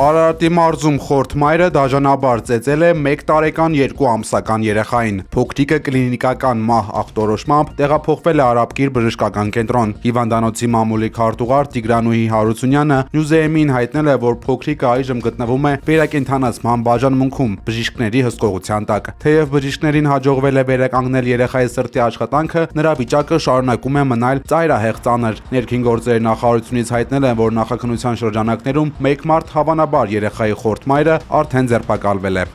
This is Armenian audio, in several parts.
Արարատի մարզում խորթ մայրը դաժանաբար ծեծել է 1 տարեկան 2 ամսական երեխային։ Փոքրիկը կլինիկական մահ ախտորոշմամբ տեղափոխվել է Արաբկիր բժշկական կենտրոն։ Հիվանդանոցի մամուլի քարտուղար Տիգրանուհի Հարությունյանը Նյուզեեմին հայտնել է, որ փոքրիկը այժմ գտնվում է վերակենդանացման բաժանմունքում բժիշկների հսկողության տակ։ Թեև բժիշկներին հաջողվել է վերականգնել երեխայի սրտի աշխատանքը, նրա վիճակը շարունակում է մնալ ծայրահեղ ծանր։ Ներքին գործերի նախարարությունից հայտնել են, որ նախաքննության շրջանակներում 1 մարդ հավանաբար երեխայի խորթ մայրը արդեն ձերբակալվել է։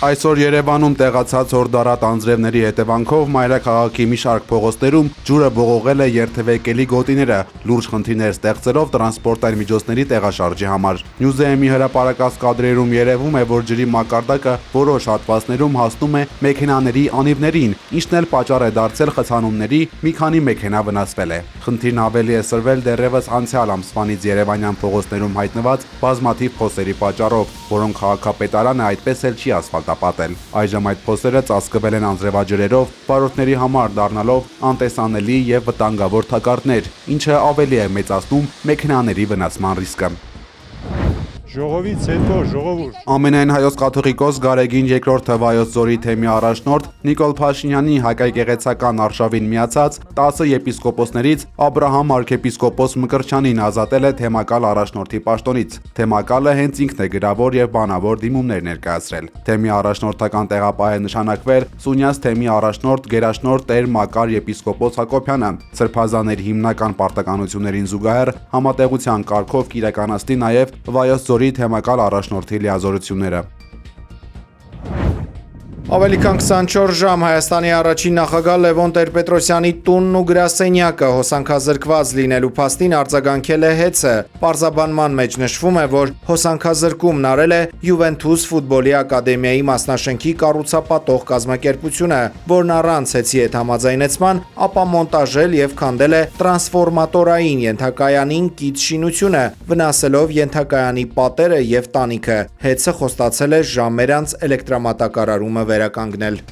Այսօր Երևանում տեղացած հորդառատ անձրևների հետևանքով մայրաքաղաքի մի շարք փողոցներում ջուրը բողողել է երթևեկելի գոտիները, լուրջ խնդիրներ ստեղծելով տրանսպորտային միջոցների տեղաշարժի համար։ Նյուզեեմի հրապարակած կադրերում երևում է, որ ջրի մակարդակը որոշ հատվածներում հասնում է մեքենաների անիվներին, ինչն էլ պատճառ է դարձել խցանումների, մի քանի մեքենա վնասվել է։ Խնդիրն ավելի է սրվել դեռևս անցյալ ամսվանից երևանյան փողոցներում հայտնված բազմաթիվ փոսերի պատճառով, որոնք քաղաքապետարանը այդպես էլ չի ասֆալտապատել։ Այժմ այդ փոսերը ծածկվել են անձրևաջրերով, վարորդների համար դառնալով անտեսանելի եւ վտանգավոր թակարդներ, ինչը ավելի է մեծացնում մեքենաների վնասման ռիսկը։ Ժողովից հետո ժողովուրդ։ Ամենայն հայոց կաթողիկոս Գարեգին II Վայոց ձորի թեմի առաջնորդ Նիկոլ Փաշինյանի հակագեղեցական արշավին միացած 10 եպիսկոպոսներից Աբրահամ arczepiskopos Մկրտչյանին ազատել է թեմակալ առաջնորդի պաշտոնից։ Թեմակալը հենց ինքն է գրավոր եւ բանավոր դիմումներ ներկայացրել։ Թեմի առաջնորդական տեղապահ է նշանակվել Սունյաց թեմի առաջնորդ Գերաշնորհ Տեր Մակար եպիսկոպոս Հակոբյանը։ Սրբազանների հիմնական պարտականություններին զուգահեռ համատեղության կարգով կիրականացնի նաեւ Վայոց ձորի թեմակալ առաջնորդի լիազորությունները։ Ավելի քան 24 ժամ Հայաստանի առաջին նախագահ Լևոն Տեր-Պետրոսյանի տունն ու գրասենյակը հոսանքազրկված լինելու փաստին արձագանքել է ՀԵՑ-ը։ Պարզաբանման մեջ նշվում է, որ հոսանքազրկումն արել է Յուվենթուս ֆուտբոլի ակադեմիայի մասնաշենքի կառուցապատող կազմակերպությունը, որն առանց ՀԵՑ-ի հետ համաձայնեցման ապա մոնտաժել եւ քանդել է տրանսֆորմատորային ենթակայանին կից շինությունը, վնասելով ենթակայանի պատերը եւ տանիքը։ ՀԵՑ-ը խոստացել է ժամեր անց էլեկտրամատակարարումը վերականգնել։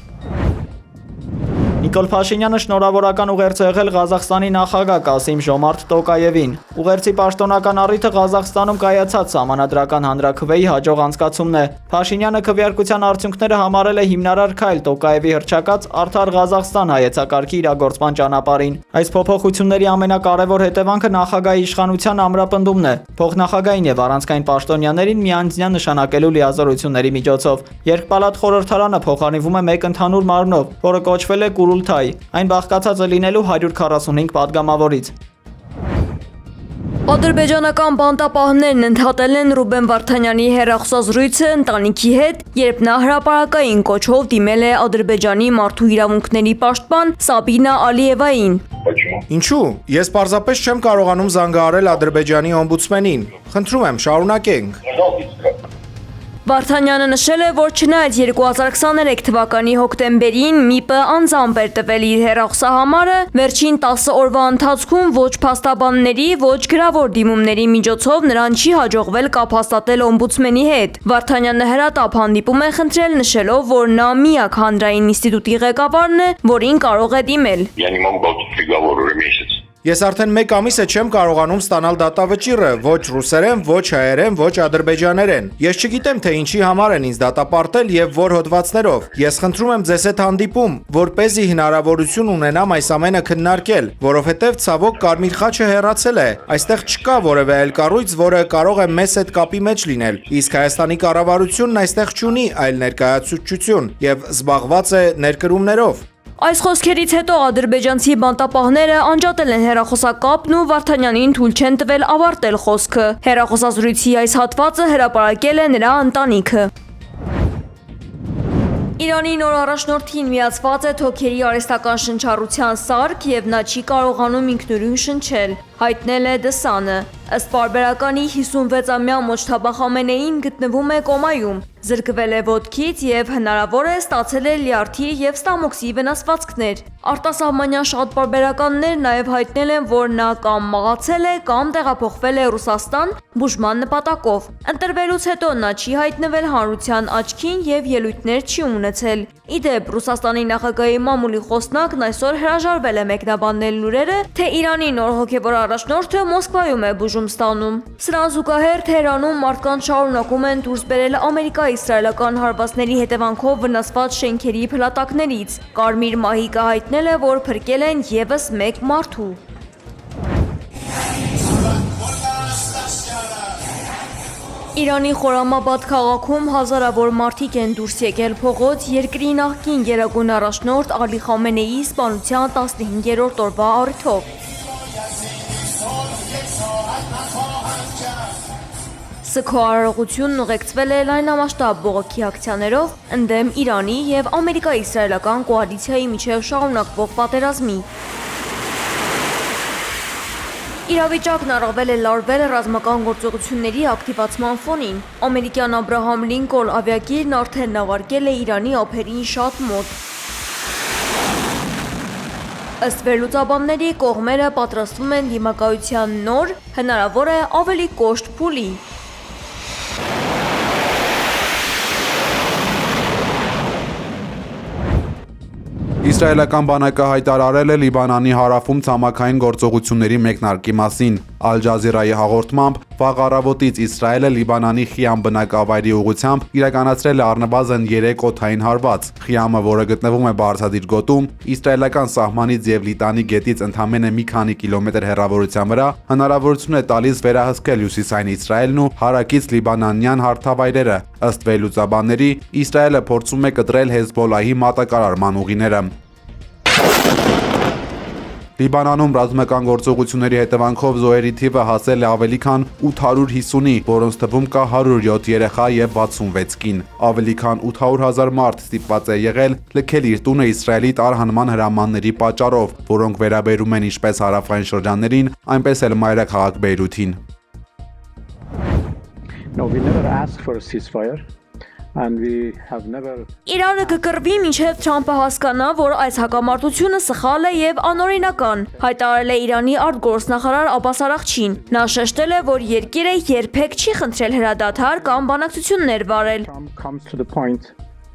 Նիկոլ Փաշինյանը շնորհավորական ուղերձ է եղել Ղազախստանի նախագահ Կասիմ-Ժոմարթ Տոկաևին։ Ուղերձի պաշտոնական առիթը Ղազախստանում կայացած սահմանադրական հանրաքվեի հաջող անցկացումն է։ Փաշինյանը քվեարկության արդյունքները համարել է հիմնարար քայլ Տոկաևի հռչակած Արդար Ղազախստան հայեցակարգի իրագործման ճանապարհին։ Այս փոփոխությունների ամենակարևոր հետևանքը նախագահի իշխանության ամրապնդումն է, փոխնախագահային եւ առանցքային պաշտոնյաներին միանձնյա նշանակելու լիազորությունների միջոցով։ Երկպալատ խորհրդարանը փոխանցվում է մեկ ընդհանուր մարմնով, որը կոչվել է Այն բաղկացած է լինելու 145 պատգամավորից։ Ադրբեջանական բանտապահներն ընդհատել են Ռուբեն Վարդանյանի հեռախոսազրույցը ընտանիքի հետ, երբ նա հրապարակային կոչով դիմել է Ադրբեջանի մարդու իրավունքների պաշտպան Սաբինա Ալիևային։ Ինչու՞։ Ես պարզապես չեմ կարողանում զանգահարել Ադրբեջանի օմբուդսմենին։ Խնդրում եմ, շարունակենք։ Վարդանյանը նշել է, որ չնայած 2023 թվականի հոկտեմբերին ՄԻՊ-ը անձամբ էր տվել իր հեռախոսահամարը, վերջին 10 օրվա ընթացքում ոչ փաստաբանների, ոչ գրավոր դիմումների միջոցով նրան չի հաջողվել կապ հաստատել օմբուդսմենի հետ։ Վարդանյանը հրատապ հանդիպում է խնդրել, նշելով, որ նա միակ հանրային ինստիտուտի ղեկավարն է, որին կարող է դիմել։ Ես արդեն 1 ամիս է չեմ կարողանում ստանալ դատավճիռը, ոչ ռուսերեն, ոչ հայերեն, ոչ ադրբեջաներեն։ Ես չգիտեմ, թե ինչի համար են ինձ դատապարտել եւ որ հոդվածներով։ Ես խնդրում եմ ձեզ հետ հանդիպում, որպեսզի հնարավորություն ունենամ այս ամենը քննարկել, որովհետեւ ցավոք Կարմիր խաչը հեռացել է։ Այստեղ չկա որևէ այլ կառույց, որը կարող է մեզ հետ կապի մեջ լինել։ Իսկ Հայաստանի կառավարությունն այստեղ չունի այլ ներկայացուցչություն եւ զբաղված է ներկրումներով։ Այս խոսքերից հետո ադրբեջանցի բանտապահները անջատել են հեռախոսակապն ու Վարդանյանին թույլ չեն տվել ավարտել խոսքը։ Հեռախոսազրույցի այս հատվածը հրապարակել է նրա ընտանիքը։ Իրանի նոր առաջնորդին միացված է թոքերի արհեստական շնչառության սարք եւ նա չի կարողանում ինքնուրույն շնչել, հայտնել է The Sun-ը։ Ըստ պարբերականի 56-ամյա Մոջթաբա Խամենեին գտնվում է կոմայում։ Զրկվել է ոտքից եւ հնարավոր է ստացել է լյարդի եւ ստամոքսի վնասվածքներ։ Արտասահմանյան շատ պարբերականներ նաև հայտնել են, որ նա կամ մահացել է, կամ տեղափոխվել է Ռուսաստան բուժման նպատակով։ Ընտրվելուց հետո նա չի հայտնվել հանրության աչքին եւ ելույթներ չի ունեցել։ Իդեպ, Ռուսաստանի նախագահի մամուլի խոսնակն այսօր հրաժարվել է մեկնաբանել լուրերը, թե Իրանի նոր հոգևոր առաջնորդը Մոսկվայում է բուժում ստանում։ Սրան զուգահեռ Թեհրանում մարդկանց շարունակում են դուրս բերել ամերիկա-իսրայելական հարվածների հետևանքով վնասված շենքերի փլատակներից։ Կարմիր մահիկը հայտնել է, որ փրկել են եւս մեկ մարդու։ Իրանի Խորամաբադ քաղաքում հազարավոր մարդիկ են դուրս եկել փողոց երկրի նախկին գերագույն առաջնորդ Ալի Խամենեիի սպանության 15-րդ օրվա առիթով։ ՍՔՕ արարողությունն ուղեկցվել է լայնամասշտաբ բողոքի ակցիաներով ընդդեմ Իրանի եւ ամերիկա-իսրայելական կոալիցիայի միջև շարունակվող պատերազմի։ Իրավիճակն առավել է լարվել ռազմական գործողությունների ակտիվացման ֆոնին։ Ամերիկյան Աբրահամ Լինկոն ավիակիրն արդեն նավարկել է Իրանի ափերին շատ մոտ։ Ըստ վերլուծաբանների, կողմերը պատրաստվում են դիմակայության նոր, հնարավոր է ավելի կոշտ փուլի։ Իսրայելական բանակը հայտարարել է Լիբանանի հարավում ցամաքային գործողությունների մեկնարկի մասին։ Ալ Ջազիրայի հաղորդմամբ վաղ առավոտից Իսրայելը Լիբանանի Խիամ բնակավայրի ուղղությամբ իրականացրել է առնվազն 3 օդային հարված։ Խիամը, որը գտնվում է Բարձադիր գոտում, իսրայելական սահմանից եւ Լիտանի գետից ընդամենը մի քանի կիլոմետր հեռավորության վրա, հնարավորություն է տալիս վերահսկել հյուսիսային Իսրայելն ու հարակից լիբանանյան հարթավայրերը։ Ըստ վերլուծաբանների, Իսրայելը փորձում է կտրել Հեզբոլահի մատակարարման ուղիները։ Լիբանանում ռազմական գործողությունների հետևանքով զոհերի թիվը հասել է ավելի քան 850-ի, որոնց թվում կա 107 երեխա եւ 66 կին։ Ավելի քան 800,000 մարդ ստիպված է եղել լքել իր տունը Իսրայելի տարհանման հրամանների պատճառով, որոնք վերաբերում են ինչպես հարավային շրջաններին, այնպես էլ մայրաքաղաք Բեյրութին։ No, we never asked for a ceasefire. And we have never Իրանը կկռվի մինչև Թրամփը հասկանա, որ այս հակամարտությունը սխալ է եւ անօրինական, հայտարարել է Իրանի արտգործնախարար Աբբաս Արաղչին։ Նա շեշտել է, որ երկիրը երբեք չի խնդրել հրադադար կամ բանակցություններ վարել։ comes to the point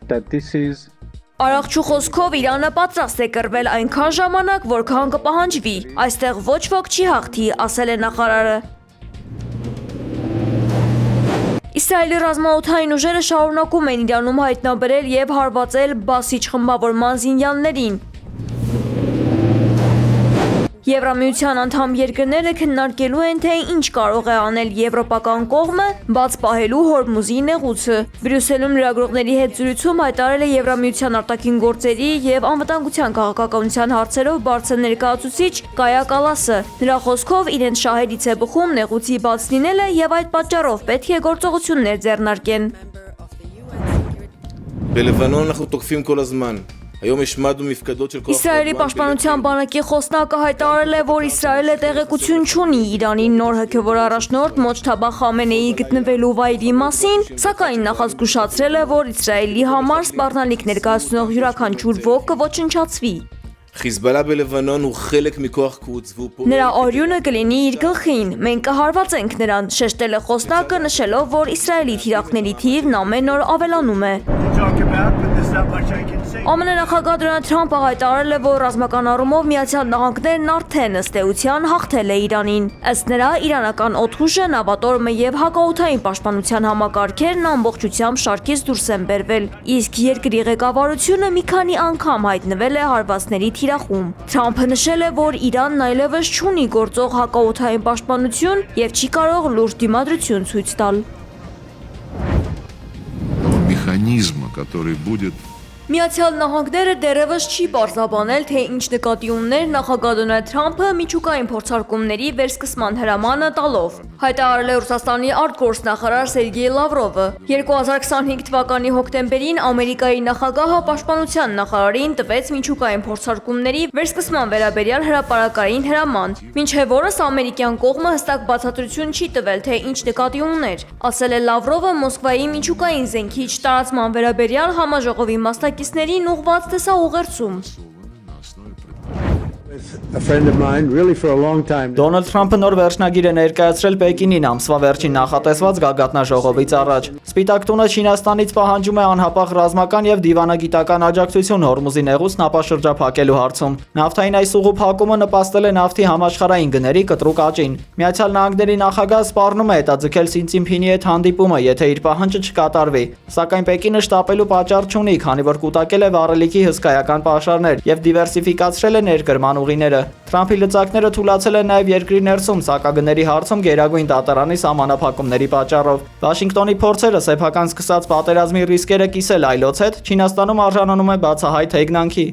that this is Արաղչու խոսքով Իրանը պատրաստ է կռվել այնքան ժամանակ, որքան կպահանջվի։ Այստեղ ոչ ոք չի հաղթի, ասել է նախարարը։ Իսրայելի ռազմաօդային ուժերը շարունակում են Իրանում հայտնաբերել եւ հարվածել բասիչ խմբավորման զինյալներին։ Եվրամիության անդամ երկրները քննարկելու են, թե ինչ կարող է անել եվրոպական կողմը բաց պահելու Հորմուզի նեղուցը։ Բրյուսելում լրագրողների հետ զրույցում հայտարարել է Եվրամիության արտաքին գործերի եւ անվտանգության քաղաքականության հարցերով բարձր ներկայացուցիչ Կայա Կալասը։ Նրա խոսքով իրենց շահերից է բխում նեղուցի բաց լինելը եւ այդ պատճառով պետք է գործողություններ ձեռնարկեն։ בלבנון אנחנו תוקפים כל הזמן. היום השמדנו מפקדות של כוח Իսրայելի պաշտպանության բանակի խոսնակը հայտարարել է, որ Իսրայելը տեղեկություն չունի Իրանի նոր հոգևոր առաջնորդ Մոջթաբա Խամենեիի գտնվելու վայրի մասին, սակայն նախազգուշացրել է, որ Իսրայելի համար սպառնալիք ներկայացնող յուրաքանչյուր ոք կոչնչացվի։ חיזבאללה בלבנון הוא חלק מכוח קוץ והוא פועל Նրա օրյունը կլինի իր գլխին, մենք կհարվածենք նրան, շեշտել է խոսնակը, նշելով, որ Իսրայելի թիրախների թիվն ամեն օր ավելանում է։ ԱՄՆ նախագահ Դոնալդ Թրամփը հայտարարել է, որ ռազմական առումով Միացյալ Նահանգներն արդեն ըստ էության հաղթել է Իրանին։ Ըստ նրա, իրանական օդուժը, նավատորմը եւ հակաօդային պաշտպանության համակարգերն ամբողջությամբ շարքից դուրս են բերվել, իսկ երկրի ղեկավարությունը մի քանի անգամ հայտնվել է հարվածների թիրախում։ Թրամփը նշել է, որ Իրանն այլևս չունի գործող հակաօդային պաշտպանություն եւ չի կարող լուրջ դիմադրություն ցույց տալ։ Механизма, который будет Միացյալ Նահանգները դեռևս չի պարզաբանել, թե ինչ նկատի ուներ նախագահ Դոնալդ Թրամփը միջուկային փորձարկումների վերսկսման հրամանը տալով։ հայտարարել է Ռուսաստանի արտգործնախարար Սերգեյ Լավրովը։ 2025 թվականի հոկտեմբերին Ամերիկայի նախագահը պաշտպանության նախարարին տվեց միջուկային փորձարկումների վերսկսման վերաբերյալ հրապարակային հրաման, մինչև օրս ամերիկյան կողմը հստակ բացատրություն չի տվել, թե ինչ նկատի ուներ, ասել է Լավրովը Մոսկվայի միջուկային զենքիչ տարածման վերաբերյալ համաժողովի մասնակիցներին ուղղված տեսաուղերձում։ A friend of mine, really for a long time. Դոնալդ Թրամփը նոր վերջնագիր է ներկայացրել Պեկինին ամսվա վերջին նախատեսված գագաթնաժողովից առաջ։ Սպիտակ տունը Չինաստանից պահանջում է անհապաղ ռազմական եւ դիվանագիտական աջակցություն Հորմուզի նեղուց նապաշրջափակելու հարցում։ Նավթային այս ուղու փակումը նպաստել է նավթի համաշխարհային գների կտրուկ աճին։ Միացյալ Նահանգների նախագահը սպառնում է հետաձգել Սին Ցինփինի հետ հանդիպումը, եթե իր պահանջը չկատարվի։ Սակայն Պեկինը շտապելու պատճառ չունի, քանի որ կուտակել է վառելիքի հսկայական պաշարներ եւ դիվերսիֆիկացրել է ներկրման ուղիները։ Թրամփի լծակները թույլատրել են նաև երկրի ներսում սակագների հարցում Գերագույն դատարանի սահմանափակումների պատճառով։ Վաշինգտոնի փորձերը սեփական սկսած պատերազմի ռիսկերը կիսել այլոց հետ Չինաստանում արժանանում է բացահայտ հեգնանքի։